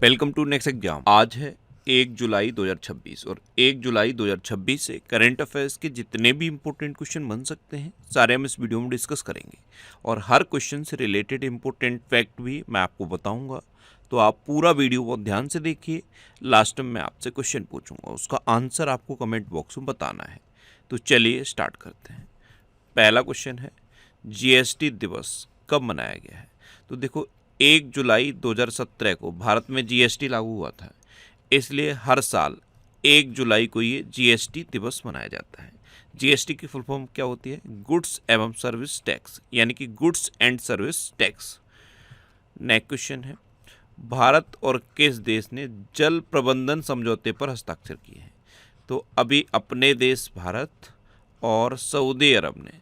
Welcome to next exam. आज है 1 जुलाई 2026 और 1 जुलाई 2026 से करंट अफेयर्स के जितने भी इंपॉर्टेंट क्वेश्चन बन सकते हैं सारे हम इस वीडियो में डिस्कस करेंगे और हर क्वेश्चन से रिलेटेड इंपॉर्टेंट फैक्ट भी मैं आपको बताऊंगा। तो आप पूरा वीडियो बहुत ध्यान से देखिए। लास्ट में मैं आपसे क्वेश्चन पूछूंगा, उसका आंसर आपको कमेंट बॉक्स में बताना है। तो चलिए स्टार्ट करते हैं। पहला क्वेश्चन है, जीएसटी दिवस कब मनाया गया है? तो देखो, 1 जुलाई 2017 को भारत में जीएसटी लागू हुआ था, इसलिए हर साल 1 जुलाई को ये जीएसटी दिवस मनाया जाता है। जीएसटी की फुल फॉर्म क्या होती है? गुड्स एवं सर्विस टैक्स, यानी कि goods and service tax. Next question है, भारत और किस देश ने जल प्रबंधन समझौते पर हस्ताक्षर किए हैं? तो अभी अपने देश भारत और सऊदी अरब ने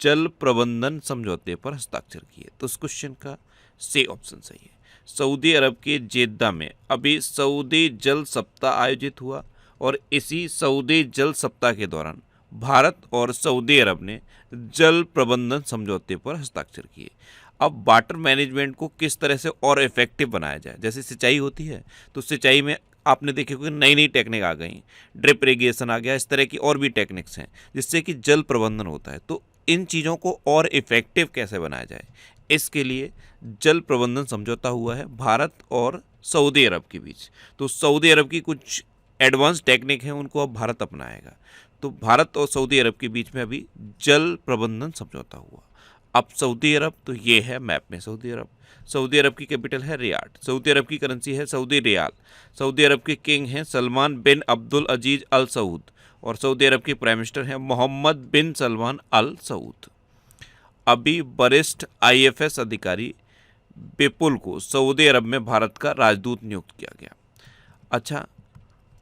जल प्रबंधन समझौते पर हस्ताक्षर किए। तो इस क्वेश्चन का सी ऑप्शन सही है। सऊदी अरब के जेद्दा में अभी सऊदी जल सप्ताह आयोजित हुआ और इसी सऊदी जल सप्ताह के दौरान भारत और सऊदी अरब ने जल प्रबंधन समझौते पर हस्ताक्षर किए। अब वाटर मैनेजमेंट को किस तरह से और इफेक्टिव बनाया जाए, जैसे सिंचाई होती है तो सिंचाई में आपने देखे कि नई नई टेक्निक आ गई, ड्रिप इरिगेशन आ गया, इस तरह की और भी टेक्निक्स हैं जिससे कि जल प्रबंधन होता है। तो इन चीज़ों को और इफेक्टिव कैसे बनाया जाए, इसके लिए जल प्रबंधन समझौता हुआ है भारत और सऊदी अरब के बीच। तो सऊदी अरब की कुछ एडवांस टेक्निक हैं, उनको अब भारत अपनाएगा। तो भारत और सऊदी अरब के बीच में अभी जल प्रबंधन समझौता हुआ। अब सऊदी अरब, तो ये है मैप में सऊदी अरब। सऊदी अरब की कैपिटल है रियाद। सऊदी अरब की करेंसी है सऊदी रियाल। सऊदी अरब के किंग हैं सलमान बिन अब्दुल अजीज अल सऊद और सऊदी अरब के प्राइम मिनिस्टर हैं मोहम्मद बिन सलमान अल सऊद। अभी वरिष्ठ आईएफएस अधिकारी विपुल को सऊदी अरब में भारत का राजदूत नियुक्त किया गया। अच्छा,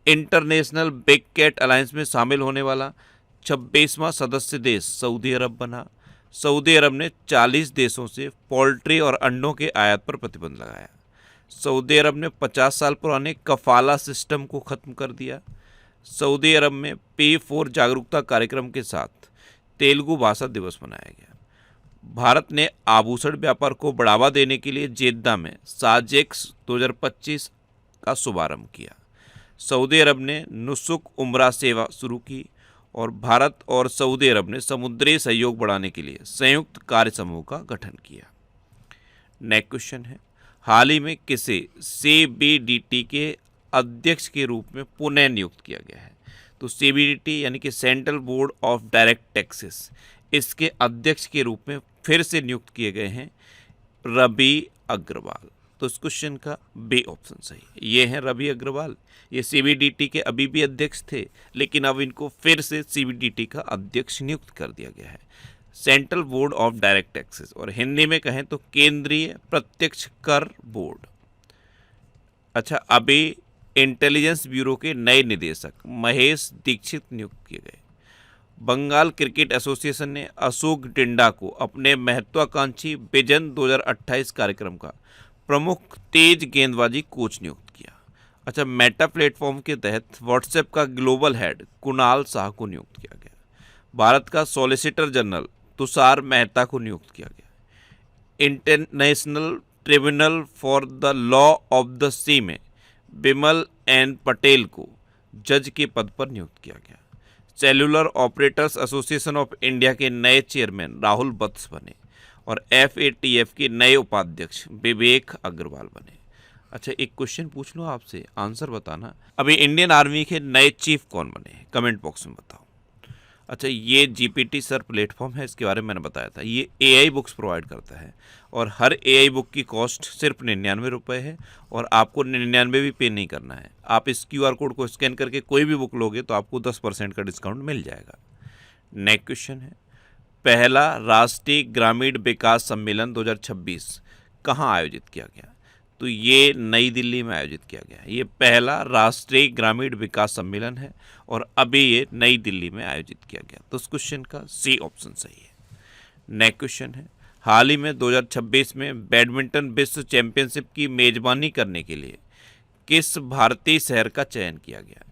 इंटरनेशनल बिग कैट अलायंस में शामिल होने वाला 26वां सदस्य देश सऊदी अरब बना। सऊदी अरब ने 40 देशों से पोल्ट्री और अंडों के आयात पर प्रतिबंध लगाया। सऊदी अरब ने 50 साल पुराने कफाला सिस्टम को खत्म कर दिया। सऊदी अरब में P4 जागरूकता कार्यक्रम के साथ तेलुगु भाषा दिवस मनाया गया। भारत ने आभूषण व्यापार को बढ़ावा देने के लिए जेद्दा में साजेक्स 2025 का शुभारंभ किया। सऊदी अरब ने नुसुक उम्रा सेवा शुरू की और भारत और सऊदी अरब ने समुद्री सहयोग बढ़ाने के लिए संयुक्त कार्य समूह का गठन किया। नेक्स्ट क्वेश्चन है, हाल ही में किसे सीबीडीटी के अध्यक्ष के रूप में पुनः नियुक्त किया गया है? तो सीबीडीटी यानी कि central board of direct taxes, इसके अध्यक्ष के रूप में फिर से नियुक्त किए गए हैं रवि अग्रवाल। तो इस क्वेश्चन का बी ऑप्शन सही है। ये हैं रवि अग्रवाल। ये सीबीडीटी के अभी भी अध्यक्ष थे, लेकिन अब इनको फिर से सीबीडीटी का अध्यक्ष नियुक्त कर दिया गया है, central board of direct taxes, और हिंदी में कहें तो केंद्रीय प्रत्यक्ष कर बोर्ड। अच्छा, अभी इंटेलिजेंस ब्यूरो के नए निदेशक महेश दीक्षित नियुक्त किए गए। बंगाल क्रिकेट एसोसिएशन ने अशोक डिंडा को अपने महत्वाकांक्षी विजन 2028 कार्यक्रम का प्रमुख तेज गेंदबाजी कोच नियुक्त किया। अच्छा, मेटा प्लेटफॉर्म के तहत व्हाट्सएप का ग्लोबल हेड कुणाल शाह को नियुक्त किया गया। भारत का सॉलिसिटर जनरल तुषार मेहता को नियुक्त किया गया। International tribunal for the law of the sea में बिमल एन पटेल को जज के पद पर नियुक्त किया गया। Cellular operators association of India के नए चेयरमैन राहुल वत्स बने और FATF के नए उपाध्यक्ष विवेक अग्रवाल बने। अच्छा, एक क्वेश्चन पूछ लो आपसे, आंसर बताना। अभी इंडियन आर्मी के नए चीफ कौन बने हैं? कमेंट बॉक्स में बताओ। अच्छा, ये GPT सर प्लेटफॉर्म है, इसके बारे में मैंने बताया था। ये AI बुक्स प्रोवाइड करता है और हर AI बुक की कॉस्ट सिर्फ 99 रुपये है और आपको 99 भी पे नहीं करना है। आप इस QR कोड को स्कैन करके कोई भी बुक लोगे तो आपको 10% का डिस्काउंट मिल जाएगा। नेक्स्ट क्वेश्चन है, पहला राष्ट्रीय ग्रामीण विकास सम्मेलन 2026 कहाँ आयोजित किया गया? तो ये नई दिल्ली में आयोजित किया गया है। ये पहला राष्ट्रीय ग्रामीण विकास सम्मेलन है और अभी ये नई दिल्ली में आयोजित किया गया। तो इस क्वेश्चन का सी ऑप्शन सही है। नेक्स्ट क्वेश्चन है, हाल ही में 2026 में बैडमिंटन विश्व चैंपियनशिप की मेजबानी करने के लिए किस भारतीय शहर का चयन किया गया?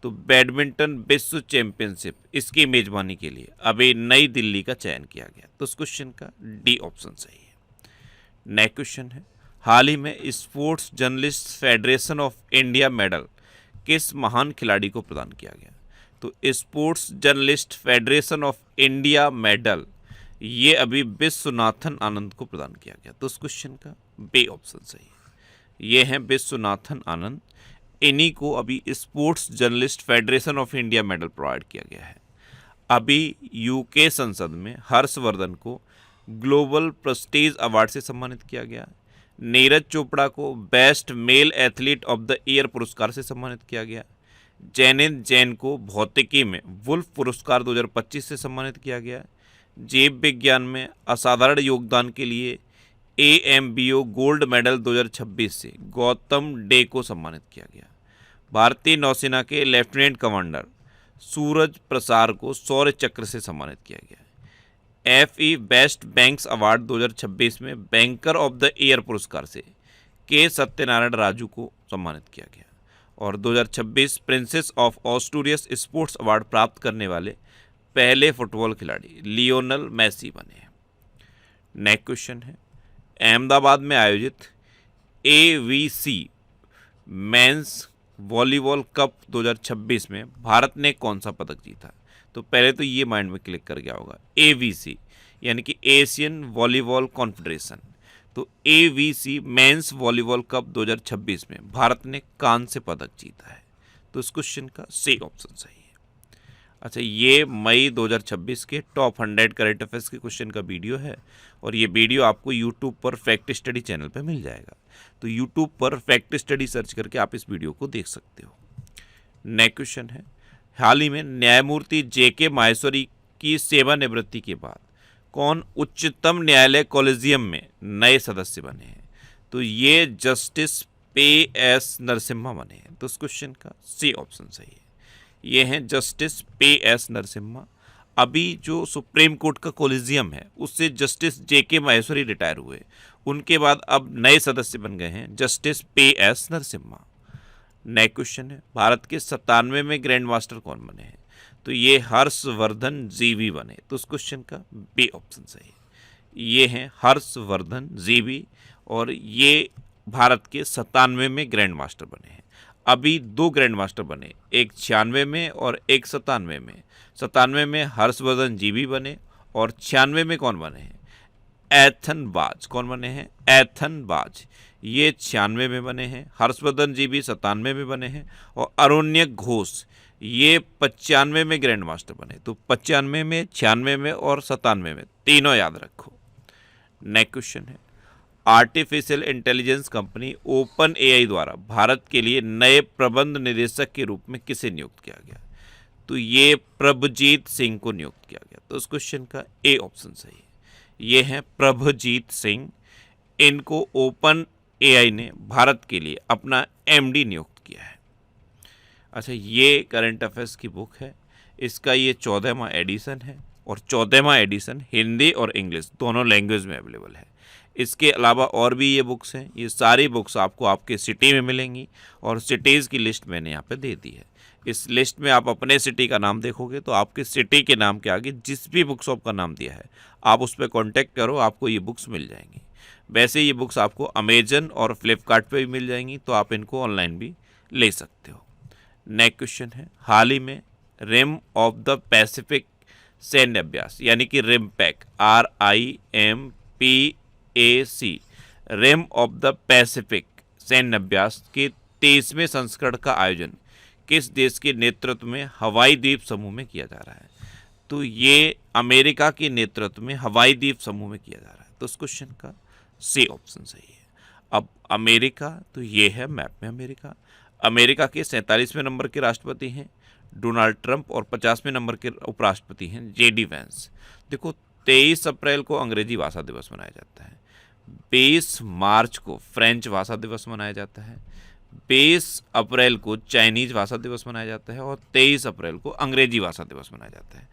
तो बैडमिंटन विश्व चैंपियनशिप, इसकी मेजबानी के लिए अभी नई दिल्ली का चयन किया गया। तो इस क्वेश्चन का डी ऑप्शन सही है। नेक्स्ट क्वेश्चन है, हाल ही में sports journalist federation of India medal किस महान खिलाड़ी को प्रदान किया गया? तो sports journalist federation of India medal ये अभी विश्वनाथन आनंद को प्रदान किया गया। तो इस क्वेश्चन का बी ऑप्शन सही है। ये हैं विश्वनाथन आनंद, इन्हीं को अभी sports journalist federation of India medal provide किया गया है। अभी यूके संसद में हर्षवर्धन को ग्लोबल प्रेस्टीज अवार्ड से सम्मानित किया गया। नीरज चोपड़ा को best male athlete of the year पुरस्कार से सम्मानित किया गया। जैनेंद्र जैन को भौतिकी में वुल्फ पुरस्कार 2025 से सम्मानित किया गया। जीव विज्ञान में असाधारण योगदान के लिए AMBO गोल्ड मेडल 2026 से गौतम डे को सम्मानित किया गया। भारतीय नौसेना के लेफ्टिनेंट कमांडर सूरज प्रसार को शौर्य चक्र से सम्मानित किया गया। FE बेस्ट बैंक्स अवार्ड 2026 में बैंकर ऑफ द ईयर पुरस्कार से के सत्यनारायण राजू को सम्मानित किया गया। और 2026 प्रिंसेस ऑफ ऑस्ट्रेलियस स्पोर्ट्स अवार्ड प्राप्त करने वाले पहले फुटबॉल खिलाड़ी लियोनल मेसी बने हैं। नेक्स्ट क्वेश्चन है, अहमदाबाद में आयोजित AVC मेंस वॉलीबॉल कप 2026 में भारत ने कौन सा पदक जीता? तो पहले तो ये माइंड में क्लिक कर गया होगा, AVC यानी कि एशियन वॉलीबॉल कॉन्फेडरेशन। तो AVC मेंस वॉलीबॉल कप 2026 में भारत ने कांस्य पदक जीता है। तो इस क्वेश्चन का सी ऑप्शन सही है। अच्छा, ये मई 2026 के टॉप 100 करंट अफेयर्स के क्वेश्चन का वीडियो है और ये वीडियो आपको यूट्यूब पर फैक्ट स्टडी चैनल पर मिल जाएगा। तो यूट्यूब पर फैक्ट स्टडी सर्च करके आप इस वीडियो को देख सकते हो। नेक्स्ट क्वेश्चन है, हाल ही में न्यायमूर्ति JK माहेश्वरी की सेवानिवृत्ति के बाद कौन उच्चतम न्यायालय कॉलेजियम में नए सदस्य बने हैं? तो ये जस्टिस PS नरसिम्हा बने हैं। तो इस क्वेश्चन का सी ऑप्शन सही है। ये हैं जस्टिस PS नरसिम्हा। अभी जो सुप्रीम कोर्ट का कॉलेजियम है उससे जस्टिस JK माहेश्वरी रिटायर हुए, उनके बाद अब नए सदस्य बन गए हैं justice PS Narasimha. Next question है, भारत के 97वें में ग्रैंड मास्टर कौन बने हैं? तो ये हर्षवर्धन GV बने। तो उस क्वेश्चन का बी ऑप्शन सही है। ये हैं हर्षवर्धन GV और ये भारत के 97वें में ग्रैंड मास्टर बने हैं। अभी 2 ग्रैंड मास्टर बने, एक 96 में और एक 97 में। 97 में हर्षवर्धन GV बने और 96 में कौन बने हैं? एथन बाज। कौन बने हैं? एथन बाज। ये 96 में बने हैं। हर्षवर्धन GV 97 में बने हैं और अरुण्यक घोष ये 95 में ग्रैंड मास्टर बने। तो 95 में, 96 में और 97 में, तीनों याद रखो। नेक्स्ट क्वेश्चन है, आर्टिफिशियल इंटेलिजेंस कंपनी OpenAI द्वारा भारत के लिए नए प्रबंध निदेशक के रूप में किसे नियुक्त किया गया? तो ये प्रभजीत सिंह को नियुक्त किया गया। तो इस क्वेश्चन का ए ऑप्शन सही है। ये हैं प्रभजीत सिंह, इनको OpenAI ने भारत के लिए अपना MD नियुक्त किया है। अच्छा, ये करंट अफेयर्स की बुक है, इसका ये 14वां एडिशन है और 14वां एडिशन हिंदी और इंग्लिश दोनों लैंग्वेज में अवेलेबल है। इसके अलावा और भी ये बुक्स हैं, ये सारी बुक्स आपको आपके सिटी में मिलेंगी और सिटीज़ की लिस्ट मैंने यहाँ पे दे दी है। इस लिस्ट में आप अपने सिटी का नाम देखोगे तो आपके सिटी के नाम के आगे जिस भी बुक शॉप का नाम दिया है आप उस पर कॉन्टैक्ट करो, आपको ये बुक्स मिल जाएंगी। वैसे ये बुक्स आपको अमेजन और फ्लिपकार्ट पे भी मिल जाएंगी, तो आप इनको ऑनलाइन भी ले सकते हो। नेक्स्ट क्वेश्चन है, हाल ही में रिम ऑफ द पैसिफिक सैन्य अभ्यास यानी कि RIMPAC RIMPAC rim of the Pacific सैन्य अभ्यास के 23वें संस्करण का आयोजन किस देश के नेतृत्व में हवाई द्वीप समूह में किया जा रहा है? तो ये अमेरिका के नेतृत्व में हवाई द्वीप समूह में किया जा रहा है। तो इस क्वेश्चन का सी ऑप्शन सही है। अब अमेरिका, तो ये है मैप में अमेरिका। अमेरिका के 47वें नंबर के राष्ट्रपति हैं डोनाल्ड ट्रंप और 50वें नंबर के उपराष्ट्रपति हैं JD वैंस। देखो, 23 अप्रैल को अंग्रेजी भाषा दिवस मनाया जाता है, 20 मार्च को फ्रेंच भाषा दिवस मनाया जाता है, 20 अप्रैल को चाइनीज भाषा दिवस मनाया जाता है और 23 अप्रैल को अंग्रेजी भाषा दिवस मनाया जाता है।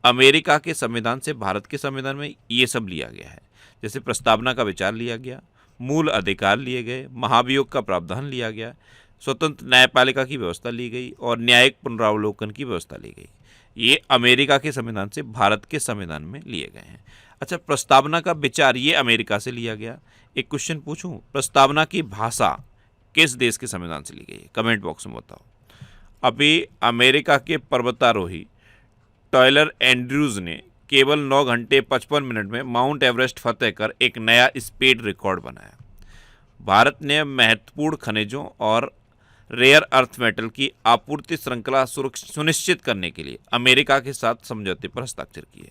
अमेरिका के संविधान से भारत के संविधान में ये सब लिया गया है, जैसे प्रस्तावना का विचार लिया गया, मूल अधिकार लिए गए, महाभियोग का प्रावधान लिया गया, स्वतंत्र न्यायपालिका की व्यवस्था ली गई और न्यायिक पुनरावलोकन की व्यवस्था ली गई। ये अमेरिका के संविधान से भारत के संविधान में लिए गए हैं। अच्छा, प्रस्तावना का विचार ये अमेरिका से लिया गया। एक क्वेश्चन पूछूं, प्रस्तावना की भाषा किस देश के संविधान से ली गई है? कमेंट बॉक्स में बताओ। अभी अमेरिका के पर्वतारोही टायलर एंड्रूज ने केवल 9 घंटे 55 मिनट में माउंट एवरेस्ट फतेह कर एक नया स्पीड रिकॉर्ड बनाया। भारत ने महत्वपूर्ण खनिजों और रेयर अर्थ मेटल की आपूर्ति श्रृंखला सुनिश्चित करने के लिए अमेरिका के साथ समझौते पर हस्ताक्षर किए।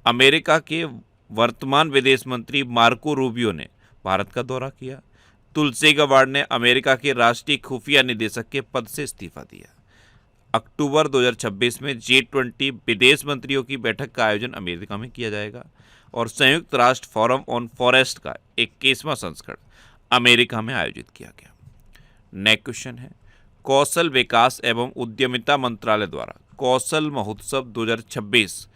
अमेरिका के वर्तमान विदेश मंत्री मार्को रूबियो ने भारत का दौरा किया। तुलसी गबार्ड ने अमेरिका के राष्ट्रीय खुफिया निदेशक के पद से इस्तीफा दिया। अक्टूबर 2026 में G20 विदेश मंत्रियों की बैठक का आयोजन अमेरिका में किया जाएगा और संयुक्त राष्ट्र फोरम ऑन फॉरेस्ट का 21वां संस्करण अमेरिका में आयोजित किया गया। नेक्स्ट क्वेश्चन है, कौशल विकास एवं उद्यमिता मंत्रालय द्वारा कौशल महोत्सव 2026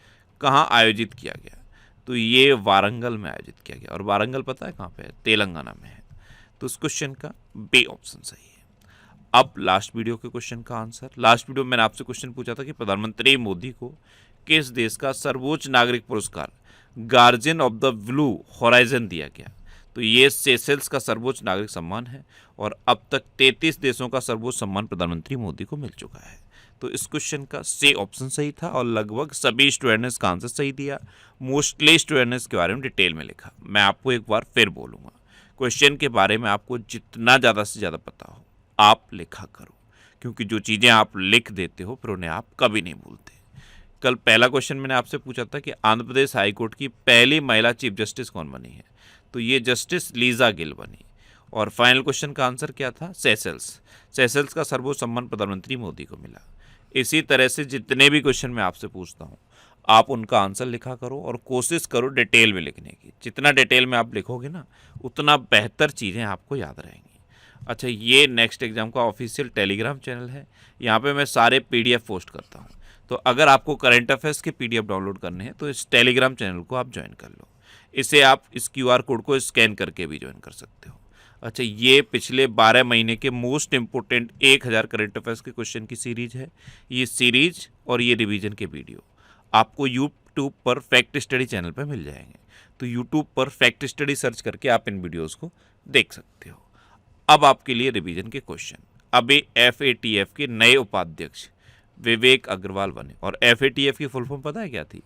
कहाँ आयोजित किया गया? तो ये वारंगल में आयोजित किया गया। और वारंगल पता है कहाँ पे है? तेलंगाना में है। तो इस क्वेश्चन का बी ऑप्शन सही है। अब लास्ट वीडियो के क्वेश्चन का आंसर। लास्ट वीडियो में मैंने आपसे क्वेश्चन पूछा था कि प्रधानमंत्री मोदी को किस देश का सर्वोच्च नागरिक पुरस्कार guardian of the blue horizon दिया गया? तो ये सेशेल्स का सर्वोच्च नागरिक सम्मान है और अब तक 33 देशों का सर्वोच्च सम्मान प्रधानमंत्री मोदी को मिल चुका है। तो इस क्वेश्चन का सी ऑप्शन सही था और लगभग सभी स्टूडेंट ने इसका आंसर सही दिया। मोस्टली स्टूडेंट ने इसके बारे में डिटेल में लिखा। मैं आपको एक बार फिर बोलूँगा, क्वेश्चन के बारे में आपको जितना ज़्यादा से ज़्यादा पता हो आप लिखा करो, क्योंकि जो चीज़ें आप लिख देते हो फिर उन्हें आप कभी नहीं भूलते। कल पहला क्वेश्चन मैंने आपसे पूछा था कि आंध्र प्रदेश हाईकोर्ट की पहली महिला चीफ जस्टिस कौन बनी है? तो ये जस्टिस लीजा गिल बनी। और फाइनल क्वेश्चन का आंसर क्या था? सेशेल्स का सर्वोच्च सम्मान प्रधानमंत्री मोदी को मिला। इसी तरह से जितने भी क्वेश्चन मैं आपसे पूछता हूँ आप उनका आंसर लिखा करो और कोशिश करो डिटेल में लिखने की। जितना डिटेल में आप लिखोगे ना उतना बेहतर चीज़ें आपको याद रहेंगी। अच्छा, ये नेक्स्ट एग्जाम का ऑफिशियल टेलीग्राम चैनल है। यहाँ पे मैं सारे पीडीएफ पोस्ट करता हूँ। तो अगर आपको करंट अफेयर्स के पीडीएफ डाउनलोड करने हैं तो इस टेलीग्राम चैनल को आप ज्वाइन कर लो। इसे आप इस क्यूआर कोड को स्कैन करके भी ज्वाइन कर सकते हो। अच्छा, ये पिछले 12 महीने के मोस्ट इंपोर्टेंट 1000 करंट अफेयर्स के क्वेश्चन की सीरीज है। ये सीरीज और ये रिवीजन के वीडियो आपको यूट्यूब पर फैक्ट स्टडी चैनल पर मिल जाएंगे। तो यूट्यूब पर फैक्ट स्टडी सर्च करके आप इन वीडियोज़ को देख सकते हो। अब आपके लिए रिवीजन के क्वेश्चन। अभी FATF के नए उपाध्यक्ष विवेक अग्रवाल बने। और FATF की फुल फॉर्म पता है क्या थी?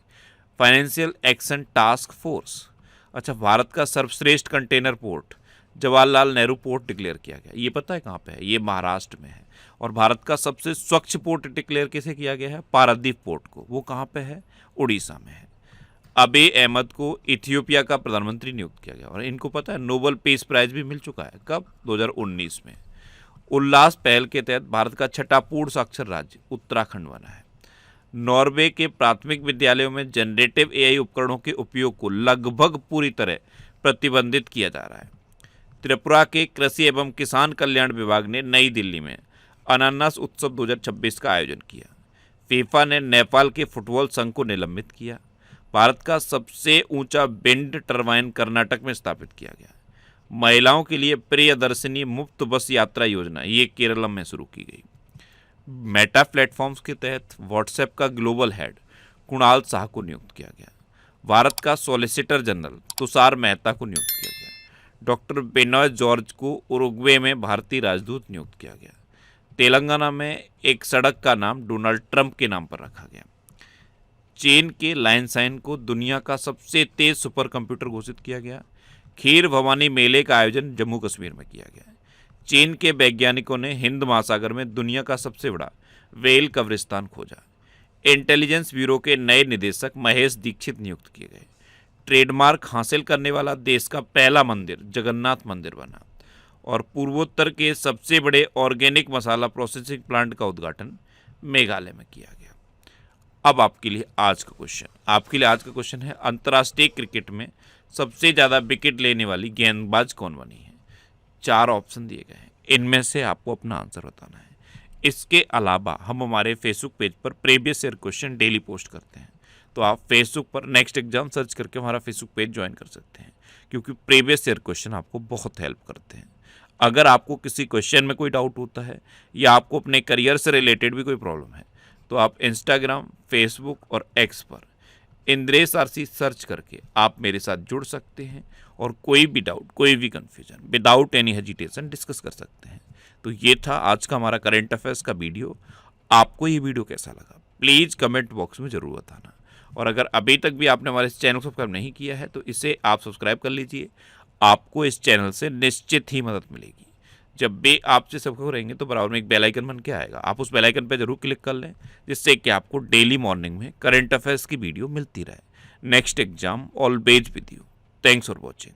Financial action task force. अच्छा, भारत का सर्वश्रेष्ठ container port Jawaharlal Nehru port declare किया गया। ये पता है कहाँ पे है? ये महाराष्ट्र में है। और भारत का सबसे स्वच्छ पोर्ट डिक्लेयर किसे किया गया है? पारादीप पोर्ट को। वो कहाँ पे है? उड़ीसा में है। अबे अहमद को इथियोपिया का प्रधानमंत्री नियुक्त किया गया और इनको पता है नोबेल पीस प्राइज भी मिल चुका है। कब? 2019 में। उल्लास पहल के तहत भारत का छठा पूर्ण साक्षर राज्य उत्तराखंड बना है। नॉर्वे के प्राथमिक विद्यालयों में जनरेटिव AI उपकरणों के उपयोग को लगभग पूरी तरह प्रतिबंधित किया जा रहा है। त्रिपुरा के कृषि एवं किसान कल्याण विभाग ने नई दिल्ली में अनानास उत्सव 2026 का आयोजन किया। फीफा ने नेपाल के फुटबॉल संघ को निलंबित किया। भारत का सबसे ऊंचा विंड टरबाइन कर्नाटक में स्थापित किया गया। महिलाओं के लिए प्रियदर्शिनी मुफ्त बस यात्रा योजना ये केरल में शुरू की गई। मेटा प्लेटफॉर्म्स के तहत व्हाट्सएप का ग्लोबल हेड कुणाल शाह को नियुक्त किया गया। भारत का सॉलिसिटर जनरल तुषार मेहता को नियुक्त किया गया। डॉक्टर बेनॉय जॉर्ज को उरुग्वे में भारतीय राजदूत नियुक्त किया गया। तेलंगाना में एक सड़क का नाम डोनाल्ड ट्रंप के नाम पर रखा गया। चीन के लाइनसाइन को दुनिया का सबसे तेज सुपर कंप्यूटर घोषित किया गया। खीर भवानी मेले का आयोजन जम्मू कश्मीर में किया गया। चीन के वैज्ञानिकों ने हिंद महासागर में दुनिया का सबसे बड़ा व्हेल कब्रिस्तान खोजा। इंटेलिजेंस ब्यूरो के नए निदेशक महेश दीक्षित नियुक्त किए गए। ट्रेडमार्क हासिल करने वाला देश का पहला मंदिर जगन्नाथ मंदिर बना। और पूर्वोत्तर के सबसे बड़े ऑर्गेनिक मसाला प्रोसेसिंग प्लांट का उद्घाटन मेघालय में किया गया। अब आपके लिए आज का क्वेश्चन है अंतर्राष्ट्रीय क्रिकेट में सबसे ज़्यादा विकेट लेने वाली गेंदबाज कौन बनी है? 4 ऑप्शन दिए गए हैं, इनमें से आपको अपना आंसर बताना है। इसके अलावा हम हमारे फेसबुक पेज पर previous year question daily post करते हैं। तो आप फेसबुक पर नेक्स्ट एग्जाम सर्च करके हमारा फेसबुक पेज ज्वाइन कर सकते हैं, क्योंकि प्रीवियस ईयर क्वेश्चन आपको बहुत हेल्प करते हैं। अगर आपको किसी क्वेश्चन में कोई डाउट होता है या आपको अपने करियर से रिलेटेड भी कोई प्रॉब्लम है तो आप इंस्टाग्राम, फेसबुक और एक्स पर इंद्रेश आरसी सर्च करके आप मेरे साथ जुड़ सकते हैं और कोई भी डाउट, कोई भी confusion without any hesitation discuss कर सकते हैं। तो ये था आज का हमारा करंट अफेयर्स का वीडियो। आपको ये वीडियो कैसा लगा प्लीज़ कमेंट बॉक्स में ज़रूर बताना। और अगर अभी तक भी आपने हमारे इस चैनल को सब्सक्राइब नहीं किया है तो इसे आप सब्सक्राइब कर लीजिए। आपको इस चैनल से निश्चित ही मदद मिलेगी। जब भी आपसे सबको रहेंगे तो बराबर में एक बेल आइकन बन के आएगा, आप उस बेल आइकन पर जरूर क्लिक कर लें, जिससे कि आपको डेली मॉर्निंग में करंट अफेयर्स की वीडियो मिलती रहे। Next exam always with you. Thanks for watching.